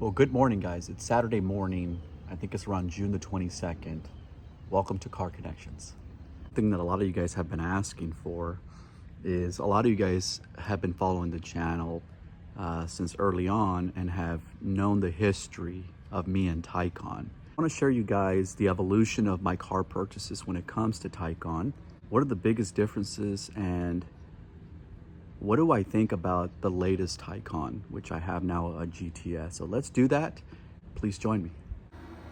Well, good morning, guys. It's Saturday morning. I think it's around June the 22nd. Welcome to Car Connections. The thing that a lot of you guys have been asking for is a lot of you guys have been following the channel since early on and have known the history of me and Taycan. I want to share you guys the evolution of my car purchases when it comes to Taycan. What are the biggest differences and what do I think about the latest Taycan, which I have now a GTS? So let's do that. Please join me.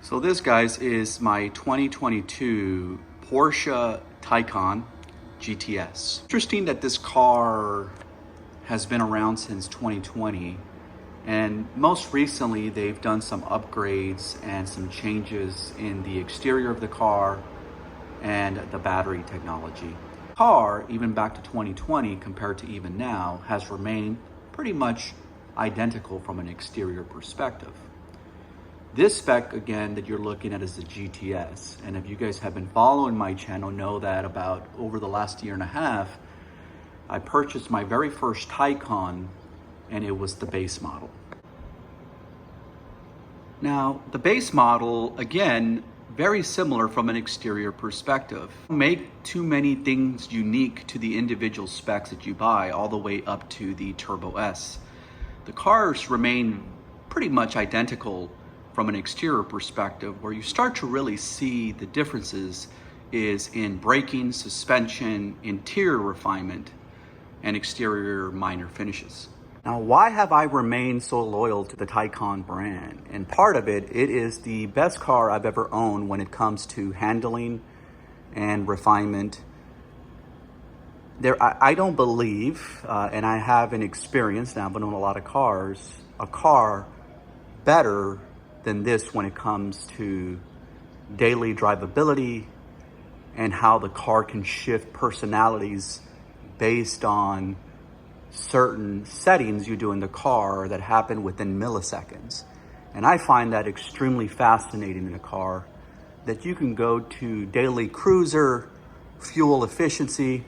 So this, guys, is my 2022 Porsche Taycan GTS. Interesting that this car has been around since 2020. And most recently, they've done some upgrades and some changes in the exterior of the car and the battery technology. Car, even back to 2020 compared to even now, has remained pretty much identical from an exterior perspective. This spec, again, that you're looking at is the GTS. And if you guys have been following my channel, know that about over the last year and a half, I purchased my very first Taycan, and it was the base model. Now, the base model, again, very similar from an exterior perspective. Don't make too many things unique to the individual specs that you buy, all the way up to the Turbo S. The cars remain pretty much identical from an exterior perspective. Where you start to really see the differences is in braking, suspension, interior refinement, and exterior minor finishes. Now, why have I remained so loyal to the Taycan brand? And part of it is the best car I've ever owned when it comes to handling and refinement. I don't believe, and I haven't experienced, now I've owned a lot of cars, a car better than this when it comes to daily drivability and how the car can shift personalities based on certain settings you do in the car that happen within milliseconds. And I find that extremely fascinating in a car, that you can go to daily cruiser, fuel efficiency,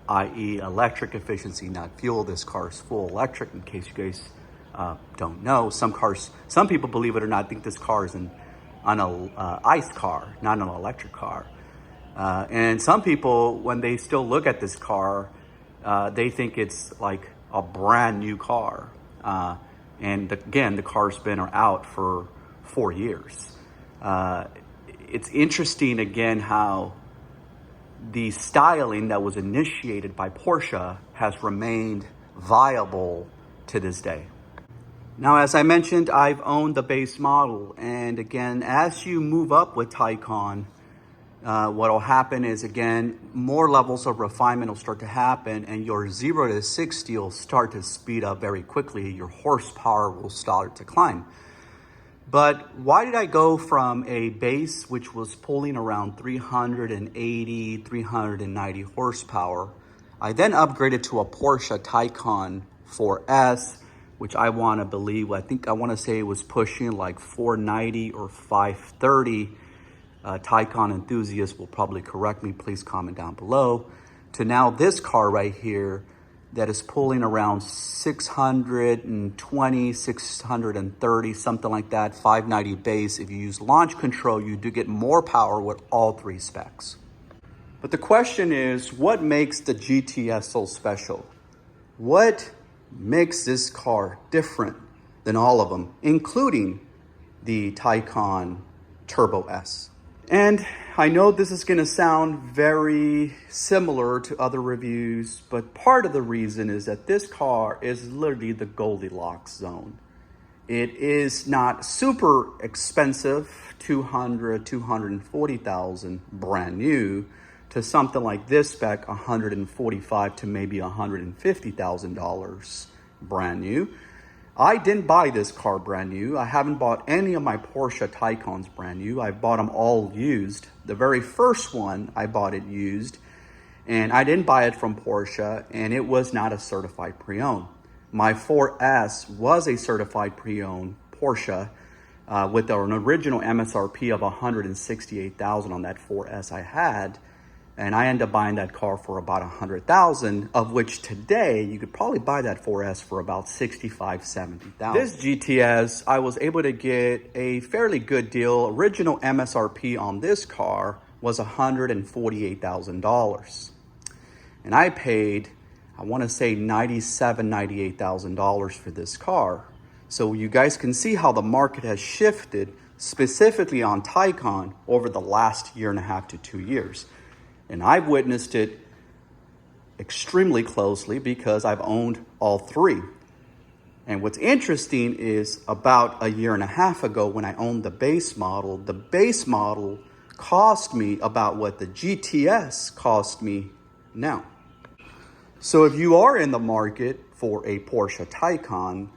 i.e. electric efficiency, not fuel. This car is full electric, in case you guys don't know. Some people, believe it or not, think this car is an ICE car, not an electric car. And some people, when they still look at this car, they think it's like a brand new car. And again, the car's been out for 4 years. It's interesting, again, how the styling that was initiated by Porsche has remained viable to this day. Now, as I mentioned, I've owned the base model. And again, as you move up with Taycan, what will happen is, again, more levels of refinement will start to happen, and your 0 to 60 will start to speed up very quickly. Your horsepower will start to climb. But why did I go from a base which was pulling around 380, 390 horsepower? I then upgraded to a Porsche Taycan 4S, which I want to say it was pushing like 490 or 530. Taycan enthusiasts will probably correct me. Please comment down below. To now this car right here that is pulling around 620, 630, something like that, 590 base. If you use launch control, you do get more power with all three specs. But the question is, what makes the GTS so special? What makes this car different than all of them, including the Taycan Turbo S? And I know this is going to sound very similar to other reviews, but part of the reason is that this car is literally the Goldilocks zone. It is not super expensive, $200,000, $240,000 brand new, to something like this spec, $145,000 to maybe $150,000 brand new. I didn't buy this car brand new. I haven't bought any of my Porsche Taycans brand new. I bought them all used. The very first one, I bought it used, and I didn't buy it from Porsche, and it was not a certified pre-owned. My 4S was a certified pre-owned Porsche with an original MSRP of $168,000 on that 4S I had. And I ended up buying that car for about $100,000, of which today you could probably buy that 4S for about $65,000, $70,000. This GTS, I was able to get a fairly good deal. Original MSRP on this car was $148,000. And I paid, I want to say $97,000, $98,000 for this car. So you guys can see how the market has shifted, specifically on Taycan, over the last 1.5 to 2 years. And I've witnessed it extremely closely because I've owned all three. And what's interesting is about 1.5 years ago when I owned the base model cost me about what the GTS cost me now. So if you are in the market for a Porsche Taycan,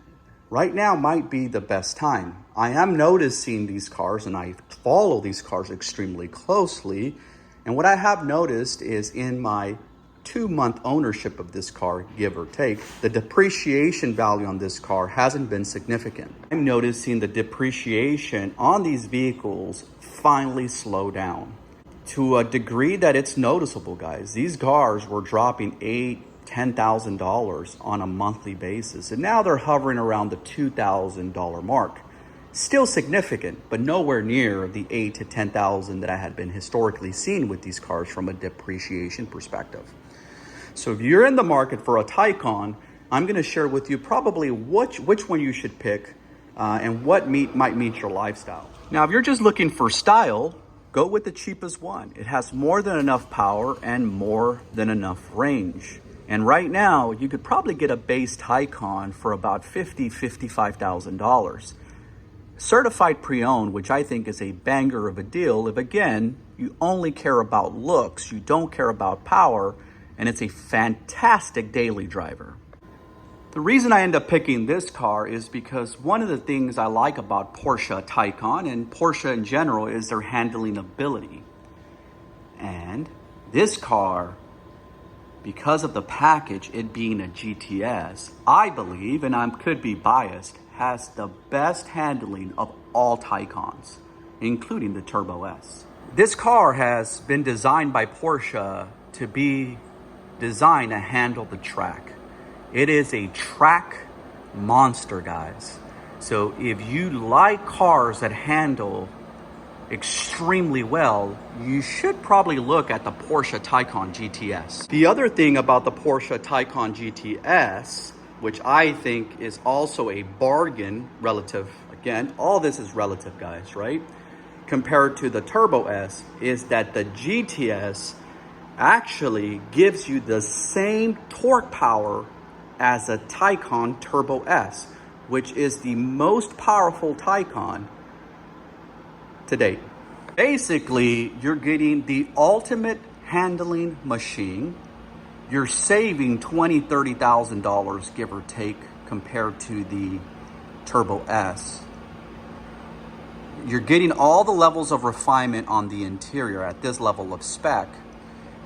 right now might be the best time. I am noticing these cars, and I follow these cars extremely closely. And what I have noticed is in my 2-month ownership of this car, give or take, the depreciation value on this car hasn't been significant. I'm noticing the depreciation on these vehicles finally slow down to a degree that it's noticeable, guys. These cars were dropping $8,000, $10,000 on a monthly basis, and now they're hovering around the $2,000 mark. Still significant, but nowhere near the $8,000 to $10,000 that I had been historically seeing with these cars from a depreciation perspective. So if you're in the market for a Taycan, I'm going to share with you probably which one you should pick and what might meet your lifestyle. Now, if you're just looking for style, go with the cheapest one. It has more than enough power and more than enough range. And right now, you could probably get a base Taycan for about $50,000, $55,000. Certified pre-owned, which I think is a banger of a deal if, again, you only care about looks, you don't care about power, and it's a fantastic daily driver. The reason I end up picking this car is because one of the things I like about Porsche Taycan and Porsche in general is their handling ability. And this car, because of the package, it being a GTS, I believe, and I could be biased, has the best handling of all Taycans, including the Turbo S. This car has been designed by Porsche to be designed to handle the track. It is a track monster, guys. So if you like cars that handle extremely well, you should probably look at the Porsche Taycan GTS. The other thing about the Porsche Taycan GTS, which I think is also a bargain relative, again, all this is relative, guys, right? Compared to the Turbo S, is that the GTS actually gives you the same torque power as a Taycan Turbo S, which is the most powerful Taycan to date. Basically, you're getting the ultimate handling machine. You're saving $20,000, $30,000, give or take, compared to the Turbo S. You're getting all the levels of refinement on the interior at this level of spec,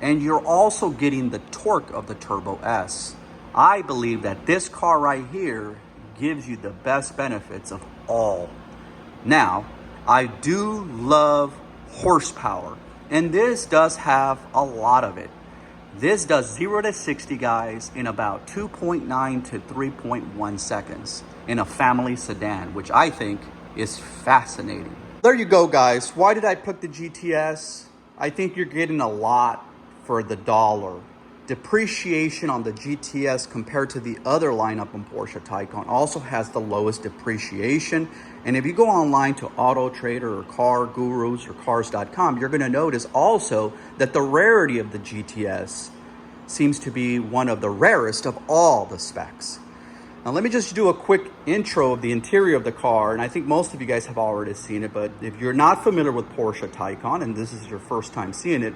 and you're also getting the torque of the Turbo S. I believe that this car right here gives you the best benefits of all. Now, I do love horsepower, and this does have a lot of it. This does 0 to 60, guys, in about 2.9 to 3.1 seconds in a family sedan, which I think is fascinating. There you go, guys. Why did I pick the GTS? I think you're getting a lot for the dollar. Depreciation on the GTS compared to the other lineup on Porsche Taycan also has the lowest depreciation. And if you go online to Auto Trader or Car Gurus or Cars.com, you're going to notice also that the rarity of the GTS seems to be one of the rarest of all the specs. Now, let me just do a quick intro of the interior of the car, and I think most of you guys have already seen it, but if you're not familiar with Porsche Taycan, and this is your first time seeing it,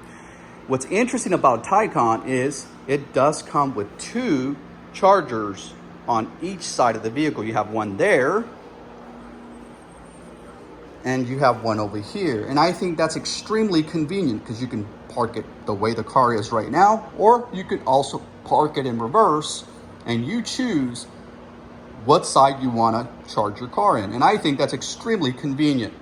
what's interesting about Taycan is it does come with 2 chargers on each side of the vehicle. You have one there, and you have one over here. And I think that's extremely convenient because you can park it the way the car is right now, or you could also park it in reverse, and you choose what side you want to charge your car in. And I think that's extremely convenient.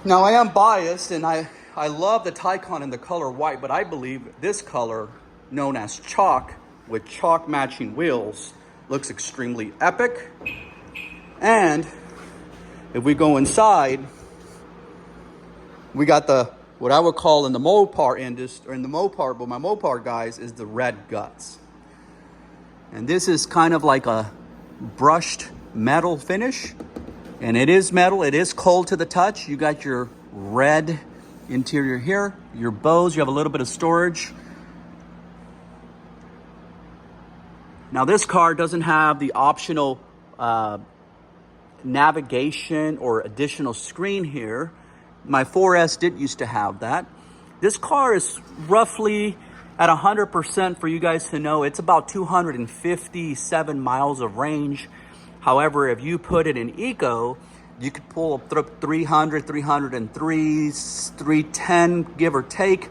Now, I am biased, and I I love the Taycan in the color white, but I believe this color, known as chalk, with chalk matching wheels, looks extremely epic. And if we go inside, we got the, what I would call in the Mopar industry, or in the Mopar, but my Mopar guys, is the red guts. And this is kind of like a brushed metal finish. And it is metal, it is cold to the touch. You got your red interior here, your bows, you have a little bit of storage. Now this car doesn't have the optional navigation or additional screen here. My 4S did used to have that. This car is roughly at 100% for you guys to know. It's about 257 miles of range. However, if you put it in eco, you could pull up 300, 303, 310, give or take.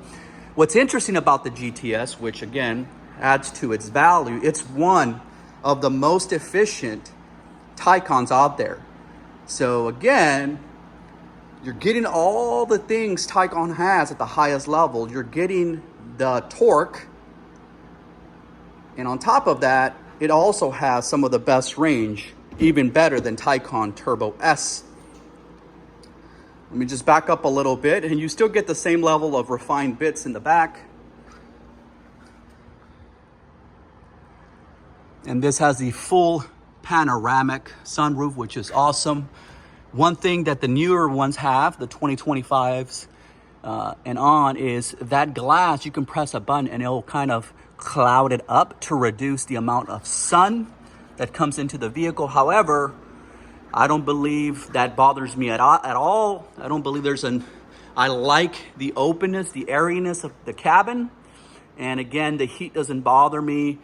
What's interesting about the GTS, which again adds to its value, it's one of the most efficient Taycans out there. So again, you're getting all the things Taycan has at the highest level. You're getting the torque. And on top of that, it also has some of the best range, even better than Taycan Turbo S. Let me just back up a little bit, and you still get the same level of refined bits in the back. And this has the full panoramic sunroof, which is awesome. One thing that the newer ones have, the 2025s and on, is that glass, you can press a button and it'll kind of cloud it up to reduce the amount of sun that comes into the vehicle. However, I don't believe that bothers me at all. I don't believe I like the openness, the airiness of the cabin. And again, the heat doesn't bother me.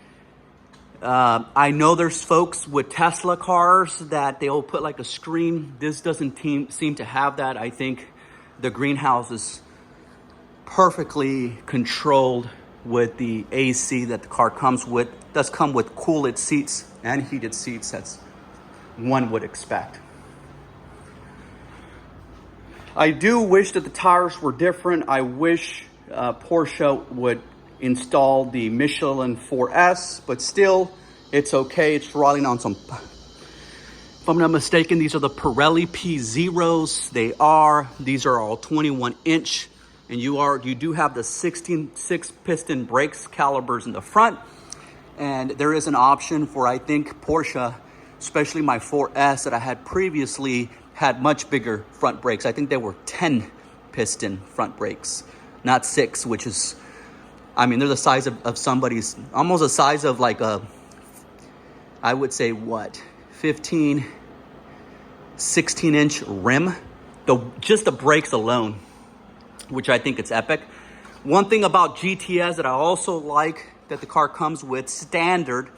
I know there's folks with Tesla cars that they'll put like a screen. This doesn't seem to have that. I think the greenhouse is perfectly controlled with the AC that the car comes with. It does come with cooled seats and heated seats, as one would expect. I do wish that the tires were different. I wish Porsche would install the Michelin 4S, but still, it's okay. It's riding on some, if I'm not mistaken, these are the Pirelli P0s. These are all 21 inch, and you do have the 16 piston brakes calibers in the front. And there is an option for, I think, Porsche, especially my 4S that I had previously, had much bigger front brakes. I think they were 10 piston front brakes, not 6, which is, I mean, they're the size of somebody's, almost the size of like a, I would say what, 15, 16 inch rim. Just the brakes alone, which I think it's epic. One thing about GTS that I also like that the car comes with standard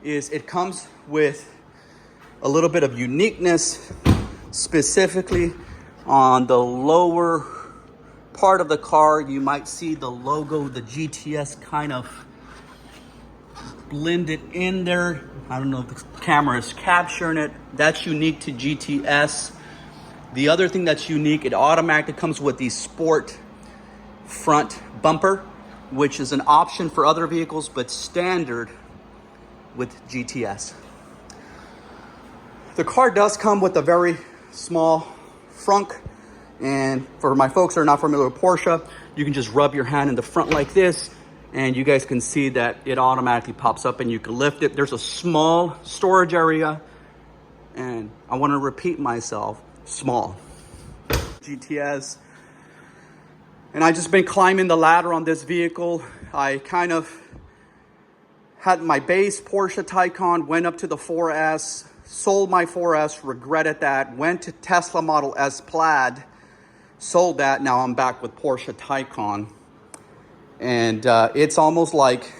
is it comes with a little bit of uniqueness, specifically on the lower part of the car. You might see the logo, the GTS, kind of blended in there. I don't know if the camera is capturing it. That's unique to GTS. The other thing that's unique, it automatically comes with the sport front bumper, which is an option for other vehicles, but standard with GTS. The car does come with a very small frunk. And for my folks that are not familiar with Porsche, you can just rub your hand in the front like this, and you guys can see that it automatically pops up and you can lift it. There's a small storage area, and I want to repeat myself, small. GTS. And I just been climbing the ladder on this vehicle. I kind of had my base Porsche Taycan, went up to the 4S, sold my 4S, regretted that, went to Tesla Model S Plaid, sold that. Now I'm back with Porsche Taycan. And it's almost like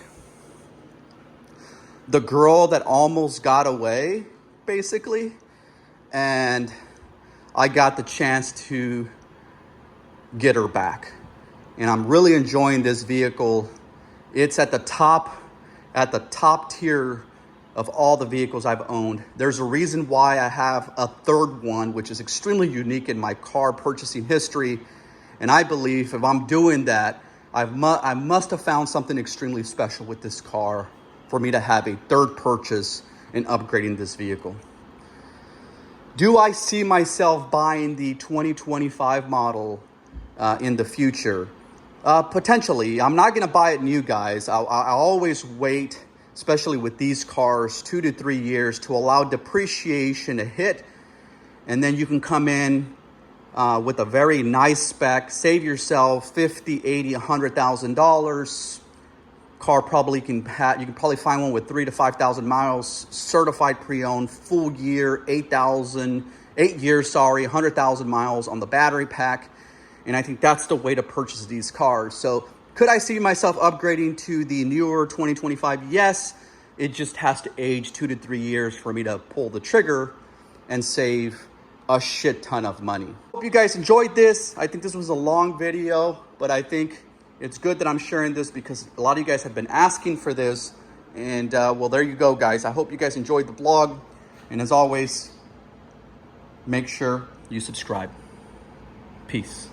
the girl that almost got away, basically. And I got the chance to get her back. And I'm really enjoying this vehicle. It's at the top tier of all the vehicles I've owned. There's a reason why I have a third one, which is extremely unique in my car purchasing history. And I believe if I'm doing that, I must have found something extremely special with this car for me to have a third purchase and upgrading this vehicle. Do I see myself buying the 2025 model in the future? Potentially. I'm not going to buy it new, guys. I'll always wait, especially with these cars, 2 to 3 years to allow depreciation to hit. And then you can come in with a very nice spec, save yourself $50, $80, $100,000. Car probably you can probably find one with 3 to 5,000 miles, certified pre-owned, full year, 8 years, 100,000 miles on the battery pack. And I think that's the way to purchase these cars. So could I see myself upgrading to the newer 2025? Yes, it just has to age 2 to 3 years for me to pull the trigger and save a shit ton of money. Hope you guys enjoyed this. I think this was a long video, but I think it's good that I'm sharing this because a lot of you guys have been asking for this. And well, there you go, guys. I hope you guys enjoyed the vlog. And as always, make sure you subscribe. Peace.